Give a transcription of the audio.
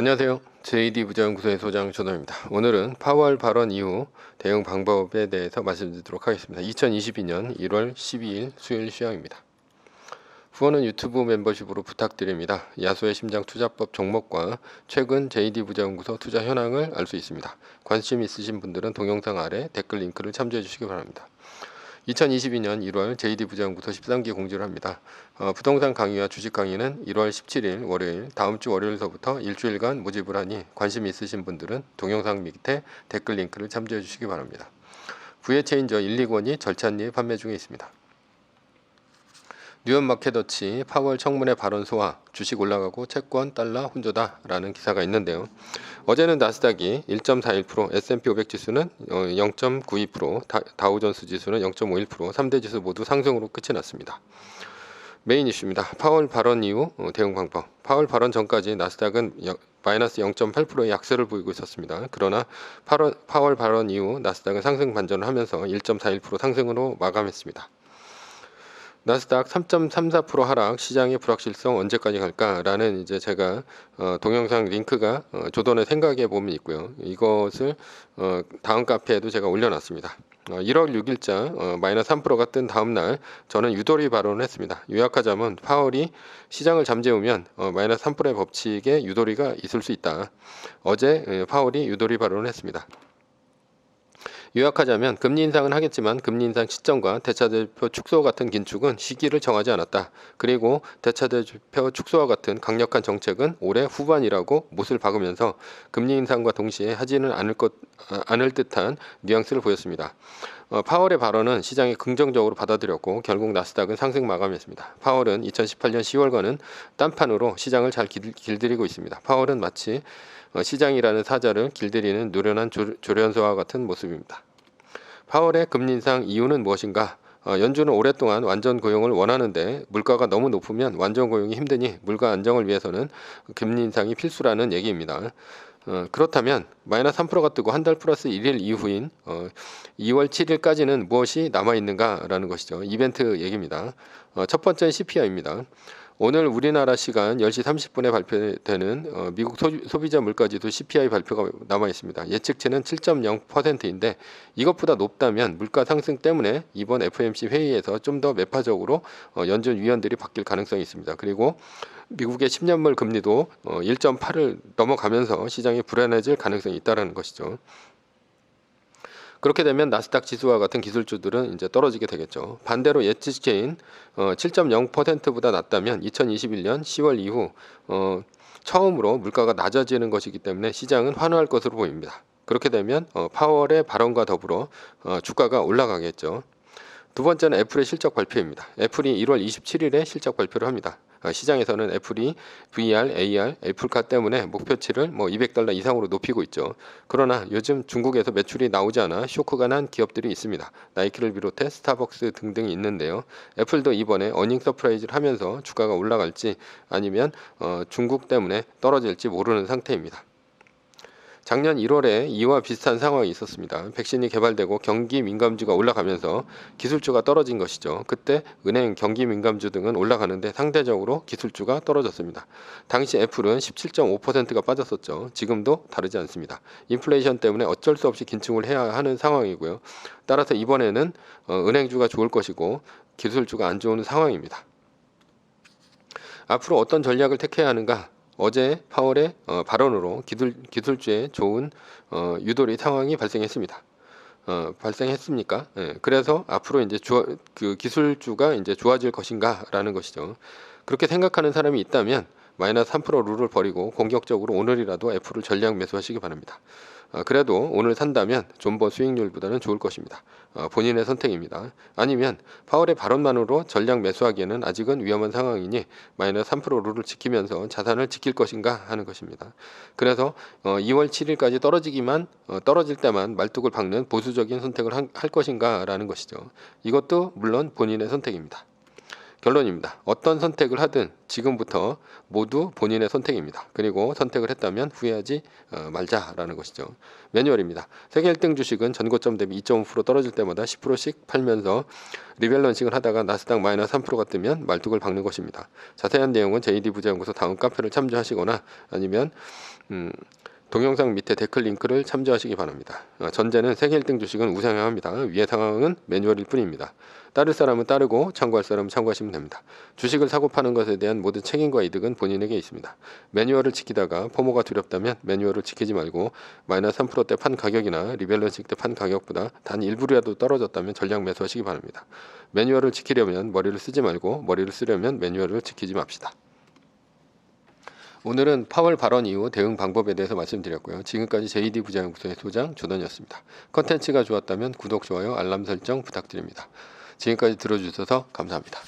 안녕하세요. JD부자연구소의 소장 조동입니다. 오늘은 파월 발언 이후 대응 방법에 대해서 말씀드리도록 하겠습니다. 2022년 1월 12일 수요일 시황입니다. 후원은 유튜브 멤버십으로 부탁드립니다. 야수의 심장 투자법 종목과 최근 JD부자연구소 투자 현황을 알 수 있습니다. 관심 있으신 분들은 동영상 아래 댓글 링크를 참조해 주시기 바랍니다. 2022년 1월 JD부자연구소 13기 공지를 합니다. 부동산 강의와 주식 강의는 1월 17일 월요일 다음 주 월요일서부터 일주일간 모집을 하니 관심 있으신 분들은 동영상 밑에 댓글 링크를 참조해 주시기 바랍니다. 부의 체인저 1,2권이 절찬리에 판매 중에 있습니다. 뉴욕 마켓워치 파월 청문회 발언 소화, 주식 올라가고 채권 달러 혼조다 라는 기사가 있는데요. 어제는 나스닥이 1.41%, S&P 500 지수는 0.92%, 다우존스 지수는 0.51%, 3대 지수 모두 상승으로 끝이 났습니다. 메인 이슈입니다. 파월 발언 이후 대응 방법. 파월 발언 전까지 나스닥은 마이너스 0.8%의 약세를 보이고 있었습니다. 그러나 파월 발언 이후 나스닥은 상승 반전을 하면서 1.41% 상승으로 마감했습니다. 나스닥 3.34% 하락, 시장의 불확실성 언제까지 갈까라는 이제 제가 동영상 링크가 조던의 생각에 보면 있고요. 이것을 다음 카페에도 제가 올려놨습니다. 1월 6일자 마이너스 3%가 뜬 다음 날 저는 유도리 발언을 했습니다. 요약하자면 파월이 시장을 잠재우면 마이너스 3%의 법칙에 유도리가 있을 수 있다. 어제 파월이 유도리 발언을 했습니다. 요약하자면 금리 인상은 하겠지만 금리 인상 시점과 대차대표 축소 같은 긴축은 시기를 정하지 않았다. 그리고 대차대표 축소와 같은 강력한 정책은 올해 후반이라고 못을 박으면서 금리 인상과 동시에 하지는 않을 듯한 뉘앙스를 보였습니다. 파월의 발언은 시장이 긍정적으로 받아들였고 결국 나스닥은 상승 마감했습니다. 파월은 2018년 10월과는 딴판으로 시장을 잘 길들이고 있습니다. 파월은 마치 시장이라는 사자를 길들이는 노련한 조련사와 같은 모습입니다. 파월의 금리 인상 이유는 무엇인가? 연준은 오랫동안 완전 고용을 원하는데 물가가 너무 높으면 완전 고용이 힘드니 물가 안정을 위해서는 금리 인상이 필수라는 얘기입니다. 그렇다면 마이너스 3%가 뜨고 한 달 플러스 1일 이후인 2월 7일까지는 무엇이 남아있는가라는 것이죠. 이벤트 얘기입니다. 첫 번째는 CPI입니다. 오늘 우리나라 시간 10시 30분에 발표되는 미국 소비자 물가지수 CPI 발표가 남아 있습니다. 예측치는 7.0%인데 이것보다 높다면 물가 상승 때문에 이번 FOMC 회의에서 좀 더 매파적으로 연준 위원들이 바뀔 가능성이 있습니다. 그리고 미국의 10년물 금리도 1.8을 넘어가면서 시장이 불안해질 가능성이 있다는 것이죠. 그렇게 되면 나스닥 지수와 같은 기술주들은 이제 떨어지게 되겠죠. 반대로 예측치인 7.0%보다 낮다면 2021년 10월 이후 처음으로 물가가 낮아지는 것이기 때문에 시장은 환호할 것으로 보입니다. 그렇게 되면 파월의 발언과 더불어 주가가 올라가겠죠. 두 번째는 애플의 실적 발표입니다. 애플이 1월 27일에 실적 발표를 합니다. 시장에서는 애플이 VR, AR, 애플카 때문에 목표치를 $200 이상으로 높이고 있죠. 그러나 요즘 중국에서 매출이 나오지 않아 쇼크가 난 기업들이 있습니다. 나이키를 비롯해 스타벅스 등등이 있는데요. 애플도 이번에 어닝 서프라이즈를 하면서 주가가 올라갈지 아니면 중국 때문에 떨어질지 모르는 상태입니다. 작년 1월에 이와 비슷한 상황이 있었습니다. 백신이 개발되고 경기 민감주가 올라가면서 기술주가 떨어진 것이죠. 그때 은행, 경기 민감주 등은 올라가는데 상대적으로 기술주가 떨어졌습니다. 당시 애플은 17.5%가 빠졌었죠. 지금도 다르지 않습니다. 인플레이션 때문에 어쩔 수 없이 긴축을 해야 하는 상황이고요. 따라서 이번에는 은행주가 좋을 것이고 기술주가 안 좋은 상황입니다. 앞으로 어떤 전략을 택해야 하는가? 어제 파월의 발언으로 기술주에 좋은 유도리 상황이 발생했습니다. 발생했습니까? 예, 그래서 앞으로 이제 그 기술주가 이제 좋아질 것인가라는 것이죠. 그렇게 생각하는 사람이 있다면 마이너스 3% 룰을 버리고 공격적으로 오늘이라도 애플을 전량 매수하시기 바랍니다. 그래도 오늘 산다면 존버 수익률보다는 좋을 것입니다. 본인의 선택입니다. 아니면 파월의 발언만으로 전량 매수하기에는 아직은 위험한 상황이니 마이너스 3% 룰을 지키면서 자산을 지킬 것인가 하는 것입니다. 그래서 2월 7일까지 떨어질 때만 말뚝을 박는 보수적인 선택을 할 것인가 라는 것이죠. 이것도 물론 본인의 선택입니다. 결론입니다. 어떤 선택을 하든 지금부터 모두 본인의 선택입니다. 그리고 선택을 했다면 후회하지 말자라는 것이죠. 매뉴얼입니다. 세계 1등 주식은 전고점 대비 2.5% 떨어질 때마다 10%씩 팔면서 리밸런싱을 하다가 나스닥 마이너스 3%가 뜨면 말뚝을 박는 것입니다. 자세한 내용은 JD 부자연구소 다음 카페를 참조하시거나 아니면 동영상 밑에 댓글 링크를 참조하시기 바랍니다. 전제는 세계 1등 주식은 우상향합니다. 위의 상황은 매뉴얼일 뿐입니다. 따를 사람은 따르고 참고할 사람은 참고하시면 됩니다. 주식을 사고 파는 것에 대한 모든 책임과 이득은 본인에게 있습니다. 매뉴얼을 지키다가 포모가 두렵다면 매뉴얼을 지키지 말고 마이너스 3%대 판 가격이나 리밸런싱 때 판 가격보다 단 일부라도 떨어졌다면 전량 매수하시기 바랍니다. 매뉴얼을 지키려면 머리를 쓰지 말고 머리를 쓰려면 매뉴얼을 지키지 맙시다. 오늘은 파월 발언 이후 대응 방법에 대해서 말씀드렸고요. 지금까지 JD 부자연구소의 소장 조던이었습니다. 컨텐츠가 좋았다면 구독, 좋아요, 알람 설정 부탁드립니다. 지금까지 들어주셔서 감사합니다.